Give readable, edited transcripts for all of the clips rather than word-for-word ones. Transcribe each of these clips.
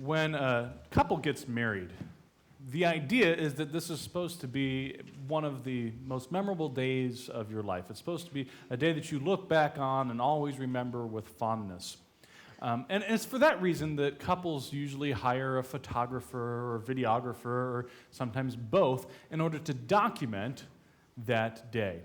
when a couple gets married, the idea is that this is supposed to be one of the most memorable days of your life. It's supposed to be a day that you look back on and always remember with fondness. And it's for that reason that couples usually hire a photographer or a videographer, or sometimes both, in order to document that day.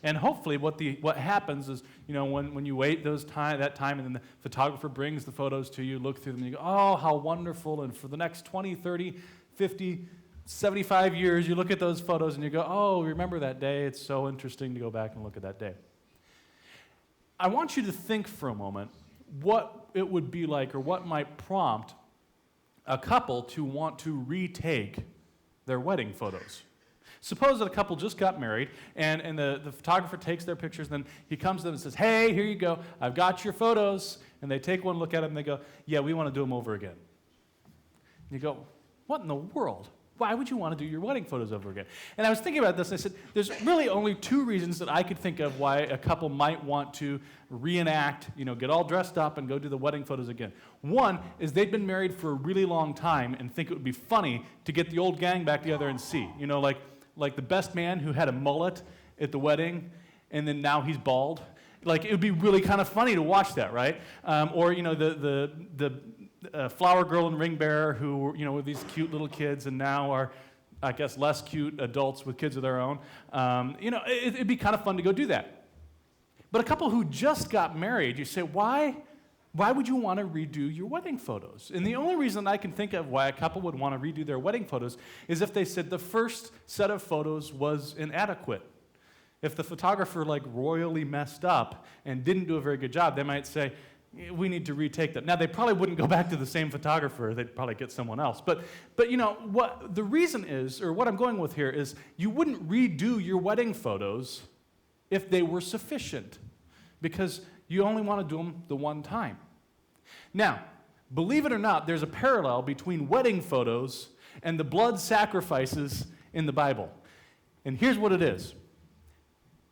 And hopefully what happens is, when you wait that time, and then the photographer brings the photos to you, look through them, and you go, oh, how wonderful. And for the next 20, 30, 50, 75 years, you look at those photos and you go, oh, remember that day? It's so interesting to go back and look at that day. I want you to think for a moment what it would be like, or what might prompt a couple to want to retake their wedding photos. Suppose that a couple just got married, and the photographer takes their pictures, and then he comes to them and says, hey, here you go, I've got your photos. And they take one look at them, and they go, yeah, we want to do them over again. And you go, what in the world? Why would you want to do your wedding photos over again? And I was thinking about this, and I said, there's really only two reasons that I could think of why a couple might want to reenact, get all dressed up and go do the wedding photos again. One is they've been married for a really long time and think it would be funny to get the old gang back together and see. Like the best man who had a mullet at the wedding, and then now he's bald. Like, it would be really kind of funny to watch that, right? Or the flower girl and ring bearer who were these cute little kids, and now are, I guess, less cute adults with kids of their own. It'd be kind of fun to go do that. But a couple who just got married, you say, why would you want to redo your wedding photos? And the only reason I can think of why a couple would want to redo their wedding photos is if they said the first set of photos was inadequate. If the photographer royally messed up and didn't do a very good job, they might say, we need to retake them. Now, they probably wouldn't go back to the same photographer. They'd probably get someone else. But what the reason is, or what I'm going with here is, you wouldn't redo your wedding photos if they were sufficient, because you only want to do them the one time. Now, believe it or not, there's a parallel between wedding photos and the blood sacrifices in the Bible. And here's what it is.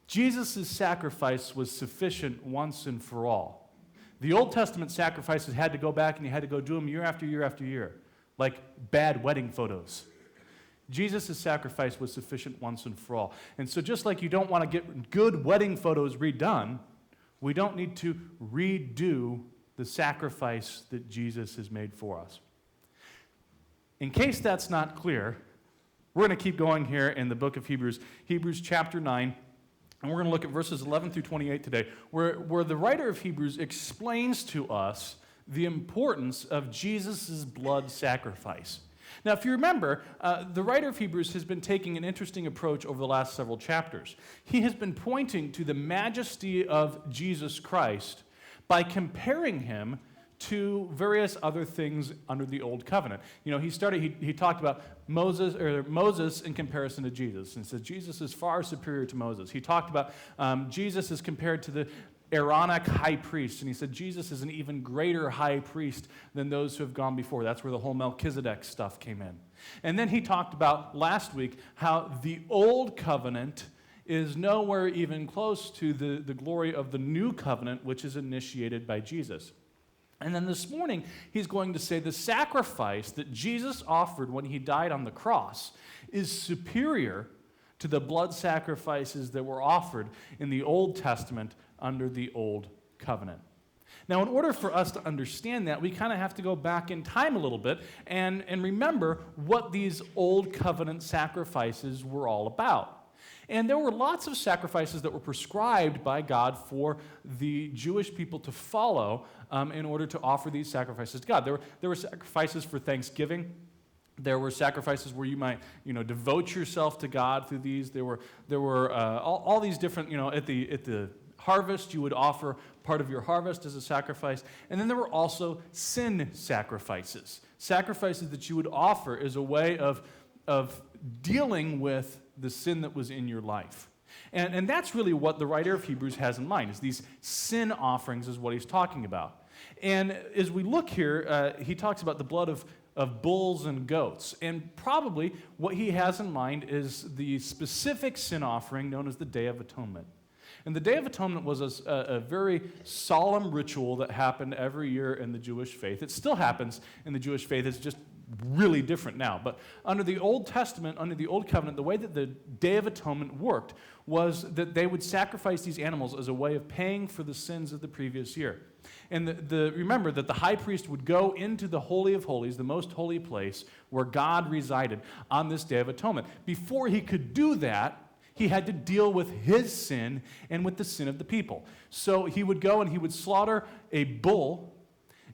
Jesus' sacrifice was sufficient once and for all. The Old Testament sacrifices had to go back, and you had to go do them year after year after year, like bad wedding photos. Jesus' sacrifice was sufficient once and for all. And so just like you don't want to get good wedding photos redone, we don't need to redo the sacrifice that Jesus has made for us. In case that's not clear, we're going to keep going here in the book of Hebrews, Hebrews chapter 9, and we're going to look at verses 11 through 28 today, where the writer of Hebrews explains to us the importance of Jesus' blood sacrifice. Now, if you remember, the writer of Hebrews has been taking an interesting approach over the last several chapters. He has been pointing to the majesty of Jesus Christ by comparing him to various other things under the Old Covenant. He talked about Moses in comparison to Jesus, and said Jesus is far superior to Moses. He talked about Jesus as compared to the Aaronic high priest, and he said Jesus is an even greater high priest than those who have gone before. That's where the whole Melchizedek stuff came in. And then he talked about last week how the Old Covenant is nowhere even close to the glory of the New Covenant, which is initiated by Jesus. And then this morning, he's going to say the sacrifice that Jesus offered when he died on the cross is superior to the blood sacrifices that were offered in the Old Testament under the Old Covenant. Now, in order for us to understand that, we kind of have to go back in time a little bit and remember what these Old Covenant sacrifices were all about. And there were lots of sacrifices that were prescribed by God for the Jewish people to follow in order to offer these sacrifices to God. There were sacrifices for Thanksgiving. There were sacrifices where you might, devote yourself to God through these. There were all these different, at the harvest, you would offer part of your harvest as a sacrifice. And then there were also sin sacrifices that you would offer as a way of dealing with the sin that was in your life. And that's really what the writer of Hebrews has in mind, is these sin offerings is what he's talking about. And as we look here, he talks about the blood of bulls and goats. And probably what he has in mind is the specific sin offering known as the Day of Atonement. And the Day of Atonement was a very solemn ritual that happened every year in the Jewish faith. It still happens in the Jewish faith. It's just really different now. But under the Old Testament, under the Old Covenant, the way that the Day of Atonement worked was that they would sacrifice these animals as a way of paying for the sins of the previous year. And remember that the high priest would go into the Holy of Holies, the most holy place where God resided on this Day of Atonement. Before he could do that, he had to deal with his sin and with the sin of the people. So he would go and he would slaughter a bull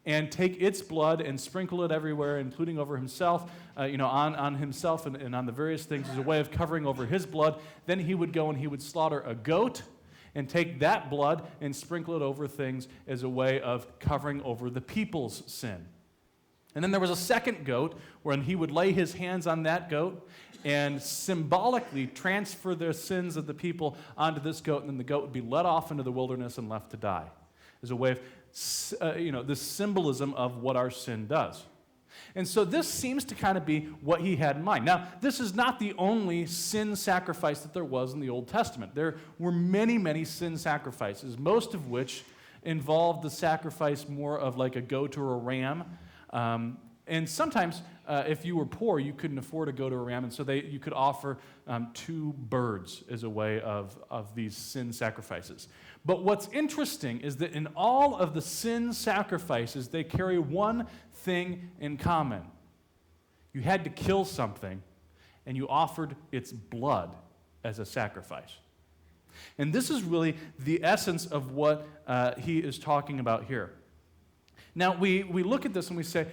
and take its blood and sprinkle it everywhere, including over himself, on himself and on the various things as a way of covering over his blood. Then he would go and he would slaughter a goat and take that blood and sprinkle it over things as a way of covering over the people's sin. And then there was a second goat when he would lay his hands on that goat and symbolically transfer the sins of the people onto this goat, and then the goat would be led off into the wilderness and left to die as a way of this symbolism of what our sin does. And so this seems to kind of be what he had in mind. Now, this is not the only sin sacrifice that there was in the Old Testament. There were many, many sin sacrifices, most of which involved the sacrifice more of like a goat or a ram. And sometimes, if you were poor, you couldn't afford a goat or a ram, and so you could offer 2 birds as a way of these sin sacrifices. But what's interesting is that in all of the sin sacrifices, they carry one thing in common. You had to kill something, and you offered its blood as a sacrifice. And this is really the essence of what he is talking about here. Now, we look at this and we say,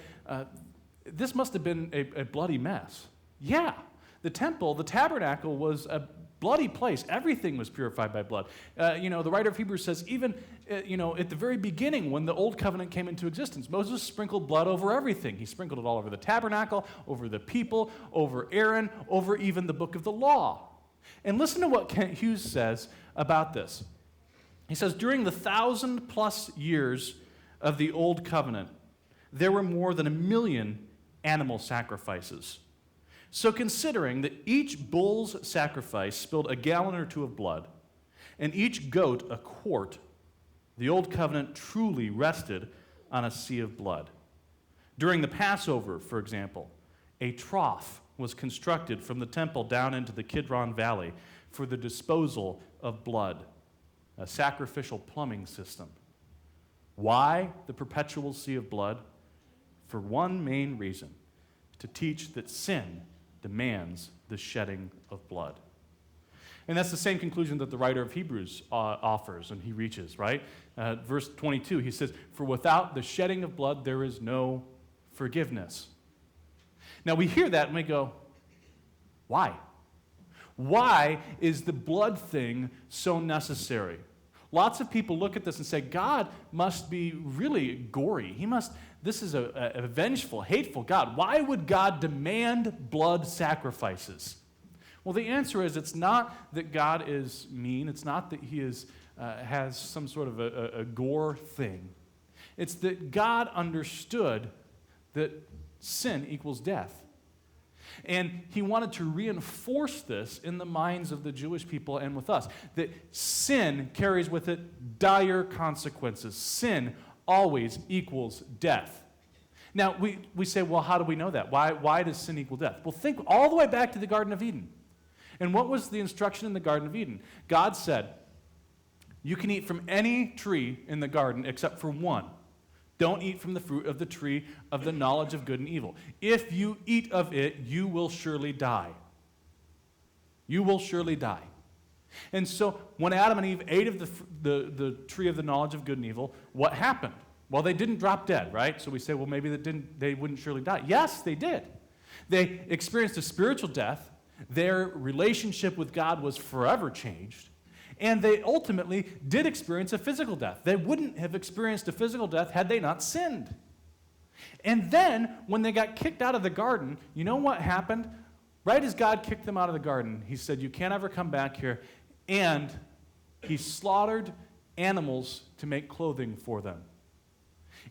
this must have been a bloody mess. Yeah, the temple, the tabernacle was a bloody place. Everything was purified by blood. The writer of Hebrews says even, at the very beginning when the Old Covenant came into existence, Moses sprinkled blood over everything. He sprinkled it all over the tabernacle, over the people, over Aaron, over even the book of the law. And listen to what Kent Hughes says about this. He says, during the 1,000+ years of the Old Covenant, there were more than 1 million animal sacrifices. So considering that each bull's sacrifice spilled a gallon or 2 of blood, and each goat a quart, the Old Covenant truly rested on a sea of blood. During the Passover, for example, a trough was constructed from the temple down into the Kidron Valley for the disposal of blood, a sacrificial plumbing system. Why the perpetual sea of blood? For one main reason, to teach that sin demands the shedding of blood. And that's the same conclusion that the writer of Hebrews offers and he reaches, right? Verse 22, he says, for without the shedding of blood, there is no forgiveness. Now we hear that and we go, why? Why is the blood thing so necessary? Lots of people look at this and say, God must be really gory. This is a vengeful, hateful God. Why would God demand blood sacrifices? Well, the answer is it's not that God is mean. It's not that he has some sort of a gore thing. It's that God understood that sin equals death. And he wanted to reinforce this in the minds of the Jewish people and with us, that sin carries with it dire consequences. Sin always equals death. Now, we say, well, how do we know that? Why does sin equal death? Well, think all the way back to the Garden of Eden. And what was the instruction in the Garden of Eden? God said, you can eat from any tree in the garden except for one. Don't eat from the fruit of the tree of the knowledge of good and evil. If you eat of it, you will surely die. You will surely die. And so when Adam and Eve ate of the tree of the knowledge of good and evil, what happened? Well, they didn't drop dead, right? So we say, well, maybe they wouldn't surely die. Yes, they did. They experienced a spiritual death. Their relationship with God was forever changed. And they ultimately did experience a physical death. They wouldn't have experienced a physical death had they not sinned. And then, when they got kicked out of the garden, you know what happened? Right as God kicked them out of the garden, he said, you can't ever come back here. And he slaughtered animals to make clothing for them.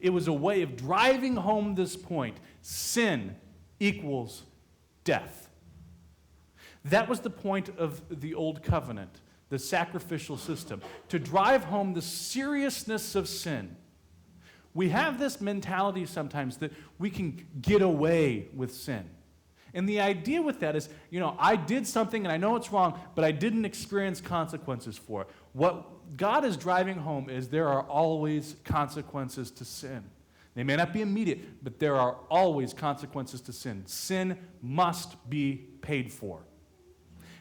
It was a way of driving home this point. Sin equals death. That was the point of the Old Covenant, the sacrificial system, to drive home the seriousness of sin. We have this mentality sometimes that we can get away with sin. And the idea with that is, I did something and I know it's wrong, but I didn't experience consequences for it. What God is driving home is there are always consequences to sin. They may not be immediate, but there are always consequences to sin. Sin must be paid for.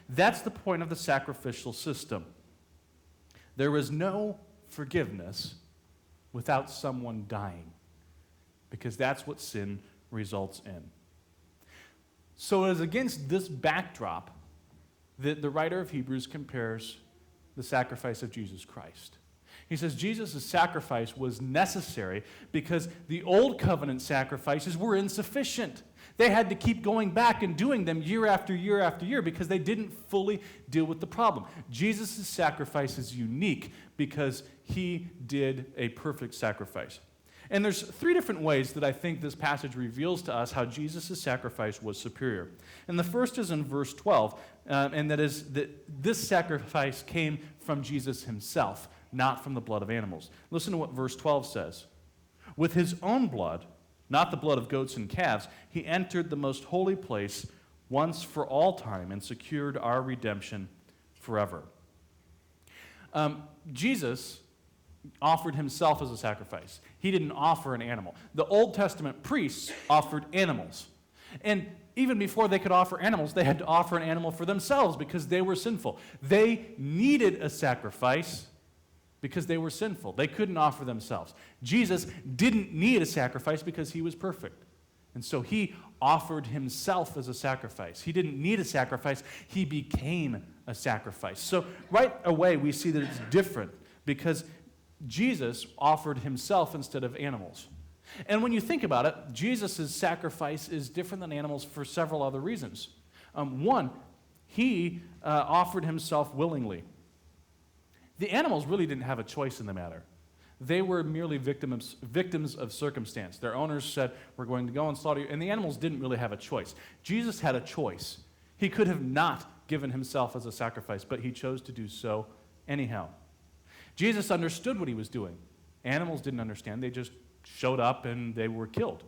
That's the point of the sacrificial system. There is no forgiveness without someone dying, because that's what sin results in. So it is against this backdrop that the writer of Hebrews compares the sacrifice of Jesus Christ. He says Jesus' sacrifice was necessary because the old covenant sacrifices were insufficient. They had to keep going back and doing them year after year after year because they didn't fully deal with the problem. Jesus' sacrifice is unique because he did a perfect sacrifice. And there's three different ways that I think this passage reveals to us how Jesus' sacrifice was superior. And the first is in verse 12, and that is that this sacrifice came from Jesus himself, not from the blood of animals. Listen to what verse 12 says. With his own blood, not the blood of goats and calves, he entered the most holy place once for all time and secured our redemption forever. Jesus offered himself as a sacrifice. He didn't offer an animal. The Old Testament priests offered animals. And even before they could offer animals, they had to offer an animal for themselves because they were sinful. They needed a sacrifice because they were sinful. They couldn't offer themselves. Jesus didn't need a sacrifice because he was perfect. And so he offered himself as a sacrifice. He didn't need a sacrifice. He became a sacrifice. So right away we see that it's different because Jesus offered himself instead of animals. And when you think about it, Jesus' sacrifice is different than animals for several other reasons. One, he offered himself willingly. The animals really didn't have a choice in the matter. They were merely victims of circumstance. Their owners said, we're going to go and slaughter you. And the animals didn't really have a choice. Jesus had a choice. He could have not given himself as a sacrifice, but he chose to do so anyhow. Jesus understood what he was doing. Animals didn't understand. They just showed up and they were killed.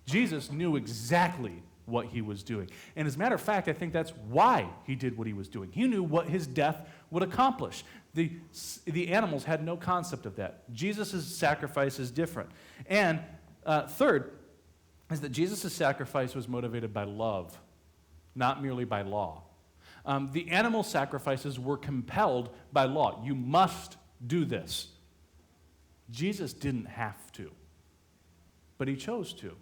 Jesus knew exactly what he was doing. And as a matter of fact, I think that's why he did what he was doing. He knew what his death would accomplish. The animals had no concept of that. Jesus' sacrifice is different. And third is that Jesus' sacrifice was motivated by love, not merely by law. The animal sacrifices were compelled by law. You must do this. Jesus didn't have to, but he chose to.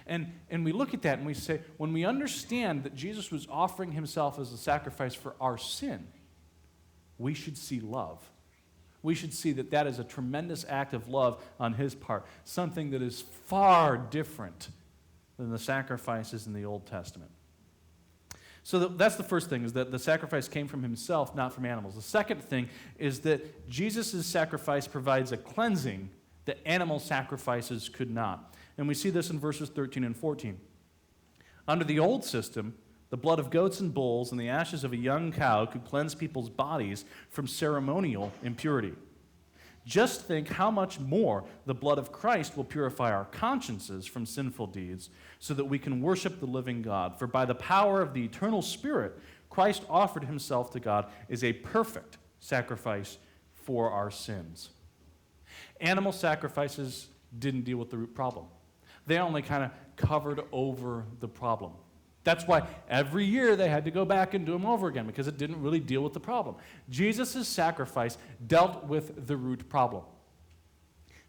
And we look at that and we say, when we understand that Jesus was offering himself as a sacrifice for our sin, we should see love. We should see that that is a tremendous act of love on his part, something that is far different than the sacrifices in the Old Testament. So that's the first thing, is that the sacrifice came from himself, not from animals. The second thing is that Jesus' sacrifice provides a cleansing that animal sacrifices could not. And we see this in verses 13 and 14. Under the old system, the blood of goats and bulls and the ashes of a young cow could cleanse people's bodies from ceremonial impurity. Just think how much more the blood of Christ will purify our consciences from sinful deeds so that we can worship the living God. For by the power of the eternal Spirit, Christ offered himself to God as a perfect sacrifice for our sins. Animal sacrifices didn't deal with the root problem. They only kind of covered over the problem. That's why every year they had to go back and do them over again, because it didn't really deal with the problem. Jesus' sacrifice dealt with the root problem.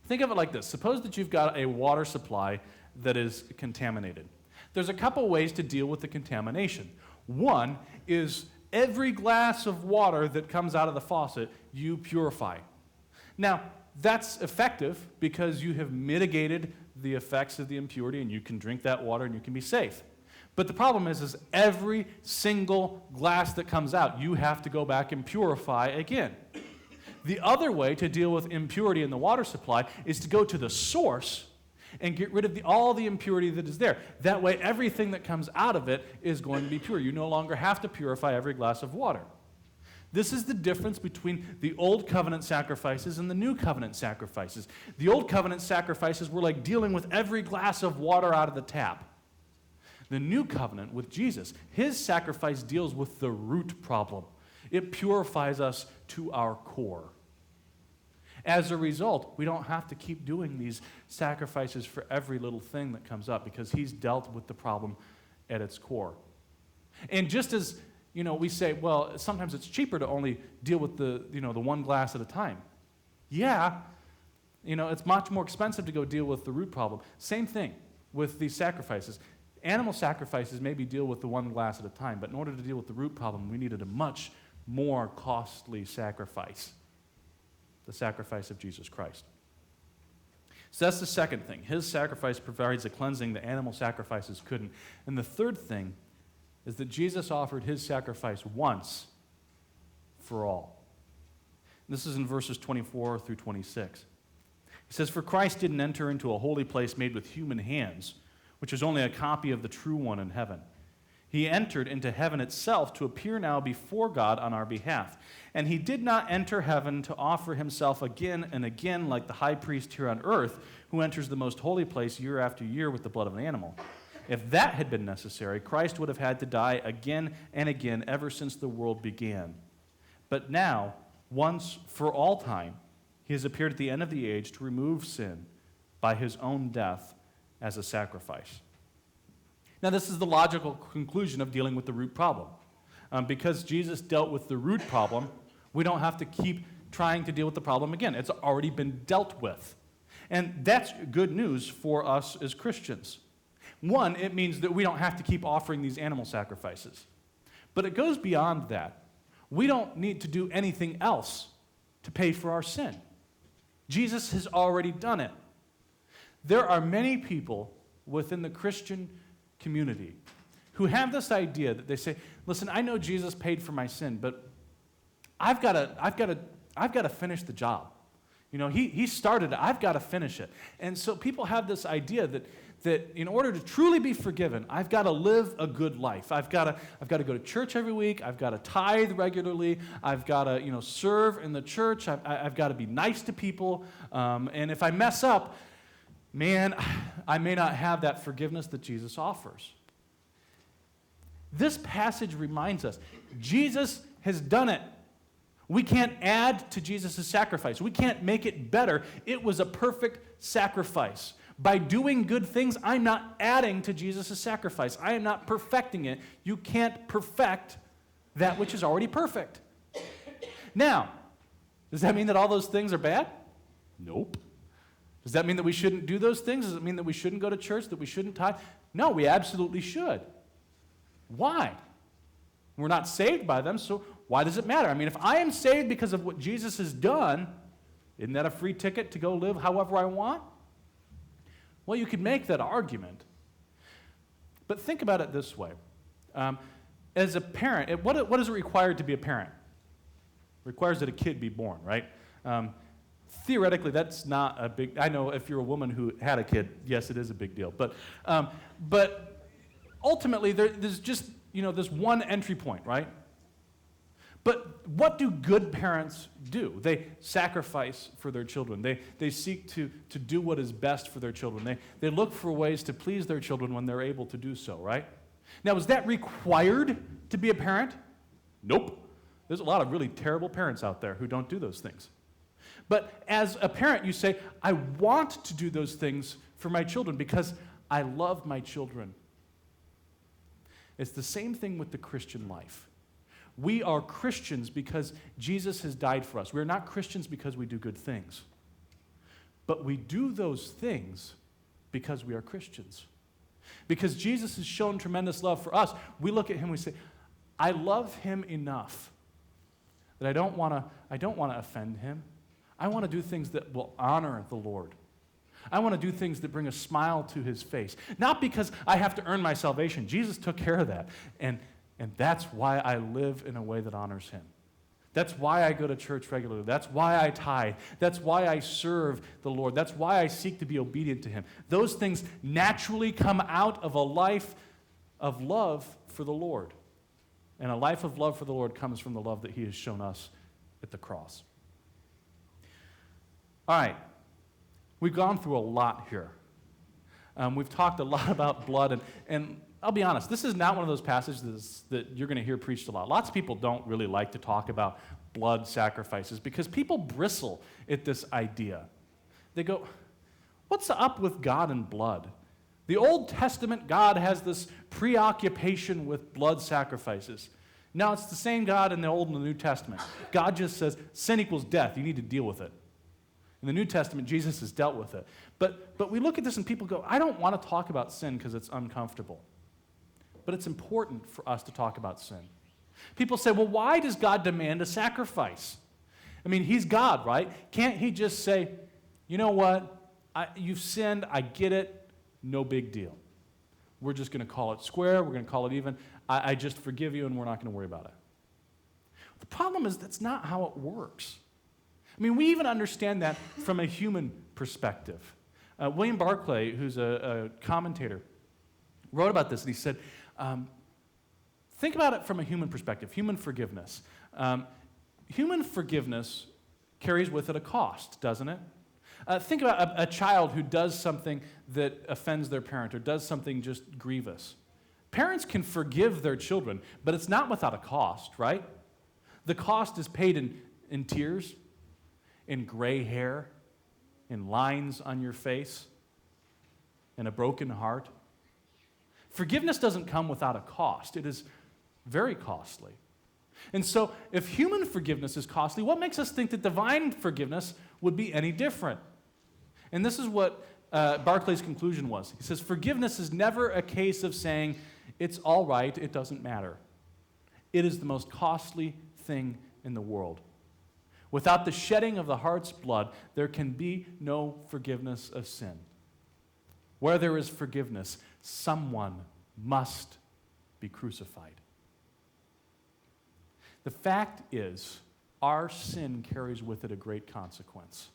Think of it like this. Suppose that you've got a water supply that is contaminated. There's a couple ways to deal with the contamination. One is every glass of water that comes out of the faucet, you purify. Now, that's effective because you have mitigated the effects of the impurity and you can drink that water and you can be safe. But the problem is every single glass that comes out, you have to go back and purify again. The other way to deal with impurity in the water supply is to go to the source and get rid of all the impurity that is there. That way, everything that comes out of it is going to be pure. You no longer have to purify every glass of water. This is the difference between the old covenant sacrifices and the new covenant sacrifices. The old covenant sacrifices were like dealing with every glass of water out of the tap. The new covenant with Jesus, his sacrifice deals with the root problem. It purifies us to our core. As a result, we don't have to keep doing these sacrifices for every little thing that comes up because he's dealt with the problem at its core. And just as, we say, well, sometimes it's cheaper to only deal with the one glass at a time. Yeah, it's much more expensive to go deal with the root problem. Same thing with these sacrifices. Animal sacrifices maybe deal with the one glass at a time, but in order to deal with the root problem, we needed a much more costly sacrifice, the sacrifice of Jesus Christ. So that's the second thing. His sacrifice provides a cleansing that animal sacrifices couldn't. And the third thing is that Jesus offered his sacrifice once for all. This is in verses 24 through 26. He says, "For Christ didn't enter into a holy place made with human hands, which is only a copy of the true one in heaven. He entered into heaven itself to appear now before God on our behalf. And he did not enter heaven to offer himself again and again like the high priest here on earth, who enters the most holy place year after year with the blood of an animal. If that had been necessary, Christ would have had to die again and again ever since the world began. But now, once for all time, he has appeared at the end of the age to remove sin by his own death as a sacrifice." Now, this is the logical conclusion of dealing with the root problem. Because Jesus dealt with the root problem, we don't have to keep trying to deal with the problem again. It's already been dealt with. And that's good news for us as Christians. One, it means that we don't have to keep offering these animal sacrifices. But it goes beyond that. We don't need to do anything else to pay for our sin. Jesus has already done it. There are many people within the Christian community who have this idea that they say, listen, I know Jesus paid for my sin, but I've got to finish the job. He started it. I've got to finish it. And so people have this idea that in order to truly be forgiven, I've got to live a good life. I've got to go to church every week. I've got to tithe regularly. I've got to serve in the church. I've got to be nice to people. And if I mess up, man, I may not have that forgiveness that Jesus offers. This passage reminds us, Jesus has done it. We can't add to Jesus' sacrifice. We can't make it better. It was a perfect sacrifice. By doing good things, I'm not adding to Jesus' sacrifice. I am not perfecting it. You can't perfect that which is already perfect. Now, does that mean that all those things are bad? Nope. Does that mean that we shouldn't do those things? Does it mean that we shouldn't go to church, that we shouldn't tithe? No, we absolutely should. Why? We're not saved by them, so why does it matter? I mean, if I am saved because of what Jesus has done, isn't that a free ticket to go live however I want? Well, you could make that argument. But think about it this way. As a parent, what is it required to be a parent? It requires that a kid be born, right? Theoretically, that's not a big... I know if you're a woman who had a kid, yes, it is a big deal. But ultimately, there's just, this one entry point, right? But what do good parents do? They sacrifice for their children. They seek to do what is best for their children. They look for ways to please their children when they're able to do so, right? Now, is that required to be a parent? Nope. There's a lot of really terrible parents out there who don't do those things. But as a parent, you say, I want to do those things for my children because I love my children. It's the same thing with the Christian life. We are Christians because Jesus has died for us. We're not Christians because we do good things. But we do those things because we are Christians. Because Jesus has shown tremendous love for us, we look at him and we say, I love him enough that I don't want to offend him. I want to do things that will honor the Lord. I want to do things that bring a smile to his face. Not because I have to earn my salvation. Jesus took care of that. And that's why I live in a way that honors him. That's why I go to church regularly. That's why I tithe. That's why I serve the Lord. That's why I seek to be obedient to him. Those things naturally come out of a life of love for the Lord. And a life of love for the Lord comes from the love that he has shown us at the cross. All right. We've gone through a lot here. We've talked a lot about blood, and I'll be honest, this is not one of those passages that you're going to hear preached a lot. Lots of people don't really like to talk about blood sacrifices because people bristle at this idea. They go, what's up with God and blood? The Old Testament God has this preoccupation with blood sacrifices. Now it's the same God in the Old and the New Testament. God just says, sin equals death. You need to deal with it. In the New Testament, Jesus has dealt with it. But we look at this and people go, I don't want to talk about sin because it's uncomfortable. But it's important for us to talk about sin. People say, well, why does God demand a sacrifice? I mean, he's God, right? Can't he just say, you know what? You've sinned. I get it. No big deal. We're just going to call it square. We're going to call it even. I just forgive you and we're not going to worry about it. The problem is that's not how it works. I mean, we even understand that from a human perspective. William Barclay, who's a commentator, wrote about this, and he said, think about it from a human perspective, human forgiveness. Human forgiveness carries with it a cost, doesn't it? Think about a child who does something that offends their parent or does something just grievous. Parents can forgive their children, but it's not without a cost, right? The cost is paid in tears, in gray hair, in lines on your face, in a broken heart. Forgiveness doesn't come without a cost. It is very costly. And so, if human forgiveness is costly, what makes us think that divine forgiveness would be any different? And this is what Barclay's conclusion was. He says, forgiveness is never a case of saying, it's all right, it doesn't matter. It is the most costly thing in the world. Without the shedding of the heart's blood, there can be no forgiveness of sin. Where there is forgiveness, someone must be crucified. The fact is, our sin carries with it a great consequence.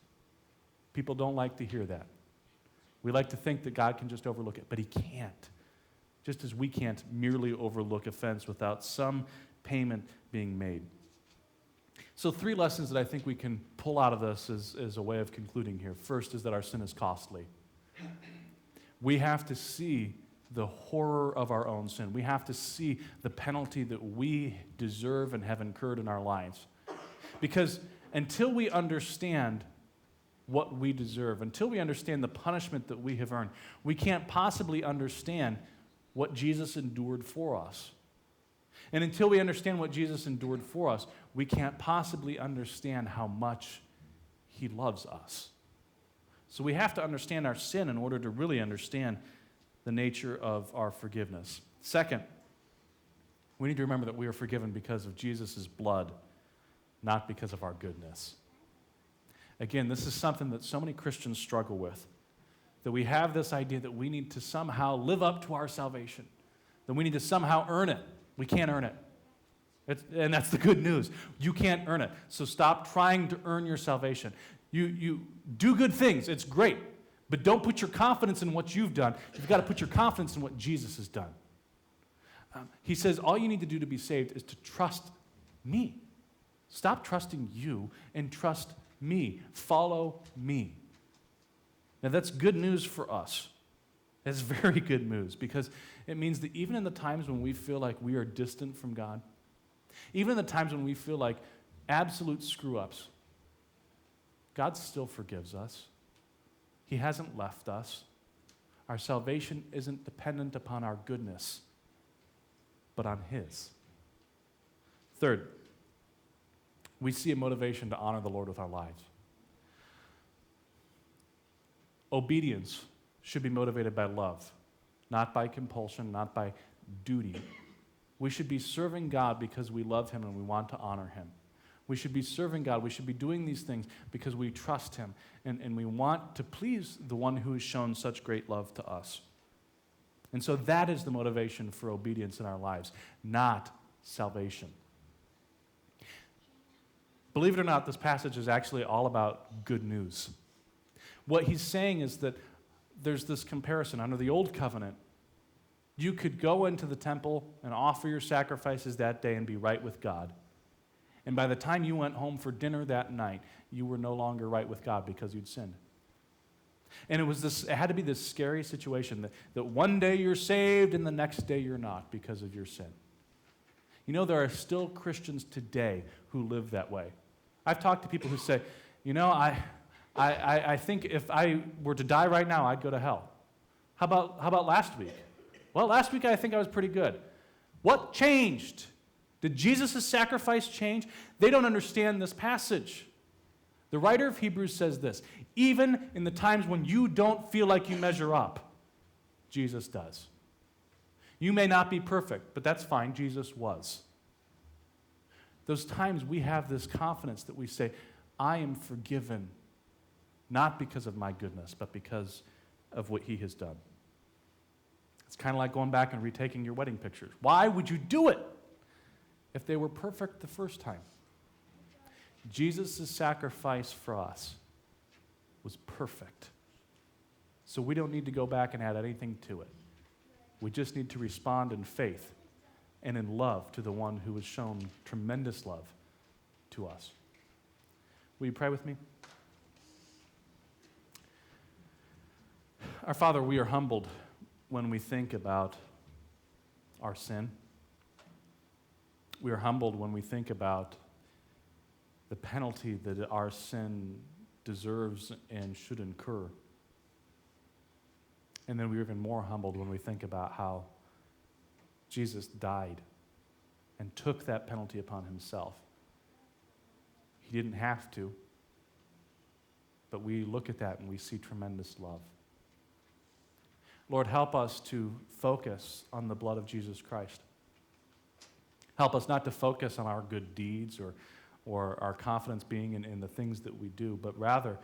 People don't like to hear that. We like to think that God can just overlook it, but he can't. Just as we can't merely overlook offense without some payment being made. So 3 lessons that I think we can pull out of this as a way of concluding here. First is that our sin is costly. We have to see the horror of our own sin. We have to see the penalty that we deserve and have incurred in our lives. Because until we understand what we deserve, until we understand the punishment that we have earned, we can't possibly understand what Jesus endured for us. And until we understand what Jesus endured for us, we can't possibly understand how much he loves us. So we have to understand our sin in order to really understand the nature of our forgiveness. Second, we need to remember that we are forgiven because of Jesus' blood, not because of our goodness. Again, this is something that so many Christians struggle with, that we have this idea that we need to somehow live up to our salvation, that we need to somehow earn it. We can't earn it. And that's the good news. You can't earn it. So stop trying to earn your salvation. You do good things. It's great. But don't put your confidence in what you've done. You've got to put your confidence in what Jesus has done. He says all you need to do to be saved is to trust me. Stop trusting you and trust me. Follow me. Now that's good news for us. It's very good news because it means that even in the times when we feel like we are distant from God, even in the times when we feel like absolute screw-ups, God still forgives us. He hasn't left us. Our salvation isn't dependent upon our goodness, but on his. Third, we see a motivation to honor the Lord with our lives. Obedience should be motivated by love, not by compulsion, not by duty. We should be serving God because we love him and we want to honor him. We should be serving God. We should be doing these things because we trust him and we want to please the one who has shown such great love to us. And so that is the motivation for obedience in our lives, not salvation. Believe it or not, this passage is actually all about good news. What he's saying is that there's this comparison. Under the old covenant, You could go into the temple and offer your sacrifices that day and be right with God. And by the time you went home for dinner that night, you were no longer right with God because you'd sinned. And it had to be this scary situation that one day you're saved and the next day you're not because of your sin. You know, there are still Christians today who live that way. I've talked to people who say, you know, I think if I were to die right now, I'd go to hell. How about last week? Well, last week I think I was pretty good. What changed? Did Jesus' sacrifice change? They don't understand this passage. The writer of Hebrews says this, even in the times when you don't feel like you measure up, Jesus does. You may not be perfect, but that's fine. Jesus was. Those times we have this confidence that we say, I am forgiven, not because of my goodness, but because of what he has done. It's kind of like going back and retaking your wedding pictures. Why would you do it if they were perfect the first time? Jesus' sacrifice for us was perfect. So we don't need to go back and add anything to it. We just need to respond in faith and in love to the one who has shown tremendous love to us. Will you pray with me? Our Father, we are humbled when we think about our sin. We are humbled when we think about the penalty that our sin deserves and should incur. And then we're even more humbled when we think about how Jesus died and took that penalty upon himself. He didn't have to, but we look at that and we see tremendous love. Lord, help us to focus on the blood of Jesus Christ. Help us not to focus on our good deeds or our confidence being in the things that we do, but rather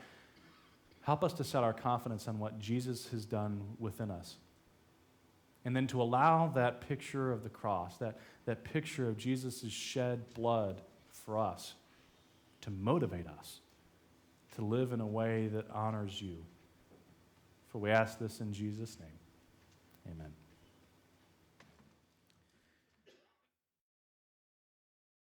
help us to set our confidence on what Jesus has done within us. And then to allow that picture of the cross, that picture of Jesus' shed blood for us, to motivate us to live in a way that honors you. For we ask this in Jesus' name. Amen.